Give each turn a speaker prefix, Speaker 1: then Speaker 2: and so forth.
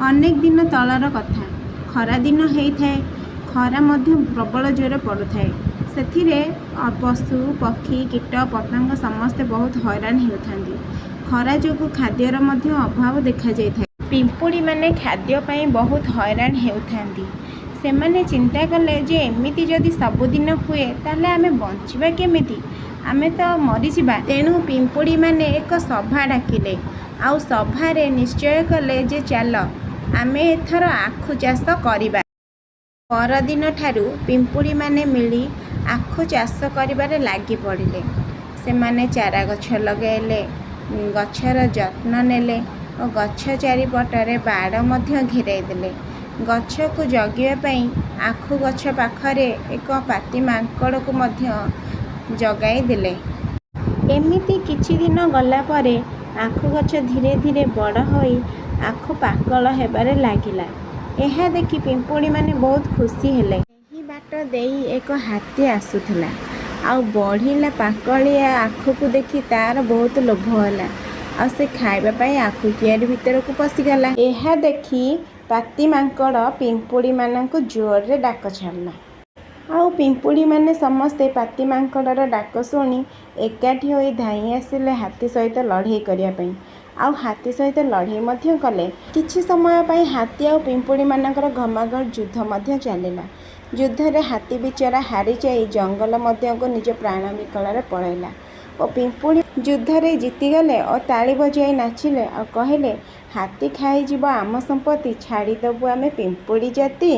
Speaker 1: ଅନେକ ଦିନ ତଳର କଥା। ଖରା ଦିନ ହେଇଥାଏ। ଖରା ମଧ୍ୟ ପ୍ରବଳ ଜୋରେ ପଡ଼ୁଥାଏ। ସେଥିରେ ପଶୁ ପକ୍ଷୀ କୀଟ ପତଙ୍ଗ ସମସ୍ତେ ବହୁତ ହଇରାଣ ହେଉଥାନ୍ତି। ଖରା ଯୋଗୁଁ ଖାଦ୍ୟର ମଧ୍ୟ ଅଭାବ ଦେଖାଯାଇଥାଏ। ପିମ୍ପୁଡ଼ିମାନେ ଖାଦ୍ୟ ପାଇଁ ବହୁତ ହଇରାଣ ହେଉଥାନ୍ତି। ସେମାନେ ଚିନ୍ତା କଲେ ଯେ ଏମିତି ଯଦି ସବୁଦିନ ହୁଏ ତାହେଲେ ଆମେ ବଞ୍ଚିବା କେମିତି? ଆମେ ତ ମରିଯିବା। ତେଣୁ ପିମ୍ପୁଡ଼ିମାନେ ଏକ ସଭା ଡାକିଲେ। ଆଉ ସଭାରେ ନିଶ୍ଚୟ କଲେ ଯେ ଚାଲ ଆମେ ଏଥର ଆଖୁ ଚାଷ କରିବା। ପରଦିନ ଠାରୁ ପିମ୍ପୁଡ଼ିମାନେ ମିଳି ଆଖୁ ଚାଷ କରିବାରେ ଲାଗି ପଡ଼ିଲେ। ସେମାନେ ଚାରା ଗଛ ଲଗାଇଲେ, ଗଛର ଯତ୍ନ ନେଲେ ଓ ଗଛ ଚାରିପଟରେ ବାଡ଼ ମଧ୍ୟ ଘେରାଇ ଦେଲେ। ଗଛକୁ ଜଗିବା ପାଇଁ ଆଖୁ ଗଛ ପାଖରେ ଏକ ପାତି ମାଙ୍କଡ଼କୁ ମଧ୍ୟ ଜଗାଇ ଦେଲେ। ଏମିତି କିଛି ଦିନ ଗଲା ପରେ ଆଖୁ ଗଛ ଧୀରେ ଧୀରେ ବଡ଼ ହୋଇ ଆଖୁ ପାକଳ ହେବାରେ ଲାଗିଲା। ଏହା ଦେଖି ପିମ୍ପୁଡ଼ିମାନେ ବହୁତ ଖୁସି ହେଲେ। ସେହି ବାଟ ଦେଇ ଏକ ହାତୀ ଆସୁଥିଲା। ଆଉ ବଢ଼ିଲା ପାକଳିଆ ଆଖୁକୁ ଦେଖି ତାର ବହୁତ ଲୋଭ ହେଲା। ଆଉ ସେ ଖାଇବା ପାଇଁ ଆଖୁ କିଆରୀ ଭିତରକୁ ପଶିଗଲା। ଏହା ଦେଖି ପାତି ମାଙ୍କଡ଼ ପିମ୍ପୁଡ଼ିମାନଙ୍କୁ ଜୋରରେ ଡାକ ଛାଡ଼ିଲା। ଆଉ ପିମ୍ପୁଡ଼ିମାନେ ସମସ୍ତେ ପାତି ମାଙ୍କଡ଼ର ଡାକ ଶୁଣି ଏକାଠି ହୋଇ ଧାଇଁ ଆସିଲେ ହାତୀ ସହିତ ଲଢ଼େଇ କରିବା ପାଇଁ। ଆଉ ହାତୀ ସହିତ ଲଢ଼େଇ ମଧ୍ୟ କଲେ। କିଛି ସମୟ ପାଇଁ ହାତୀ ଆଉ ପିମ୍ପୁଡ଼ିମାନଙ୍କର ଘମାଘୋଟ ଯୁଦ୍ଧ ମଧ୍ୟ ଚାଲିଲା। ଯୁଦ୍ଧରେ ହାତୀ ବିଚରା ହାରିଯାଇ ଜଙ୍ଗଲ ମଧ୍ୟକୁ ନିଜ ପ୍ରାଣ ବିକଳରେ ପଳାଇଲା ଓ ପିମ୍ପୁଡ଼ି ଯୁଦ୍ଧରେ ଜିତିଗଲେ ଓ ତାଳି ବଜାଇ ନାଚିଲେ ଆଉ କହିଲେ, ହାତୀ ଖାଇଯିବ ଆମ ସମ୍ପତ୍ତି, ଛାଡ଼ିଦେବୁ ଆମେ ପିମ୍ପୁଡ଼ି ଜାତି।